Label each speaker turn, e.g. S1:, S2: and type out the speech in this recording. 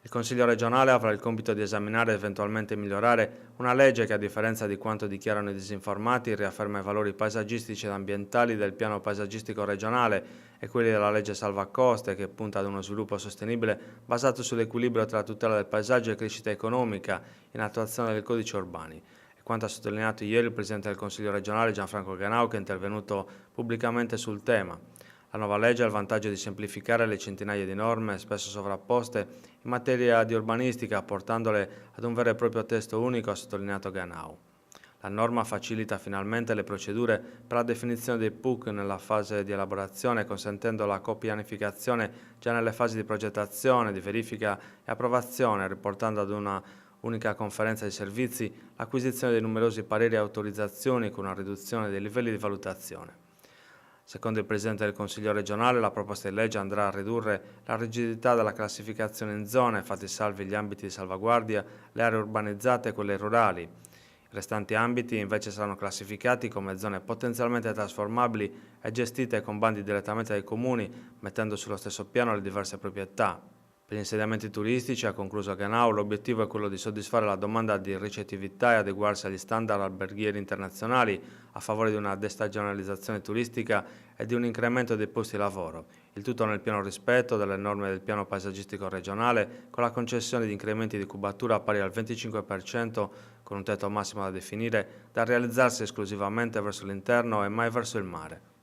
S1: Il Consiglio regionale avrà il compito di esaminare e eventualmente migliorare una legge che, a differenza di quanto dichiarano i disinformati, riafferma i valori paesaggistici ed ambientali del piano paesaggistico regionale e quelli della legge salvacoste, che punta ad uno sviluppo sostenibile basato sull'equilibrio tra tutela del paesaggio e crescita economica in attuazione del codice urbani. E quanto ha sottolineato ieri il Presidente del Consiglio regionale Gianfranco Ganau, che è intervenuto pubblicamente sul tema. La nuova legge ha il vantaggio di semplificare le centinaia di norme, spesso sovrapposte, in materia di urbanistica, portandole ad un vero e proprio testo unico, ha sottolineato Ganau. La norma facilita finalmente le procedure per la definizione dei PUC nella fase di elaborazione, consentendo la copianificazione già nelle fasi di progettazione, di verifica e approvazione, riportando ad una unica conferenza di servizi l'acquisizione dei numerosi pareri e autorizzazioni con una riduzione dei livelli di valutazione. Secondo il Presidente del Consiglio regionale, la proposta di legge andrà a ridurre la rigidità della classificazione in zone, fatti salvi gli ambiti di salvaguardia, le aree urbanizzate e quelle rurali. I restanti ambiti invece saranno classificati come zone potenzialmente trasformabili e gestite con bandi direttamente dai comuni, mettendo sullo stesso piano le diverse proprietà. Per gli insediamenti turistici, ha concluso Ganau, l'obiettivo è quello di soddisfare la domanda di ricettività e adeguarsi agli standard alberghieri internazionali a favore di una destagionalizzazione turistica e di un incremento dei posti di lavoro. Il tutto nel pieno rispetto delle norme del piano paesaggistico regionale, con la concessione di incrementi di cubatura pari al 25%, con un tetto massimo da definire, da realizzarsi esclusivamente verso l'interno e mai verso il mare.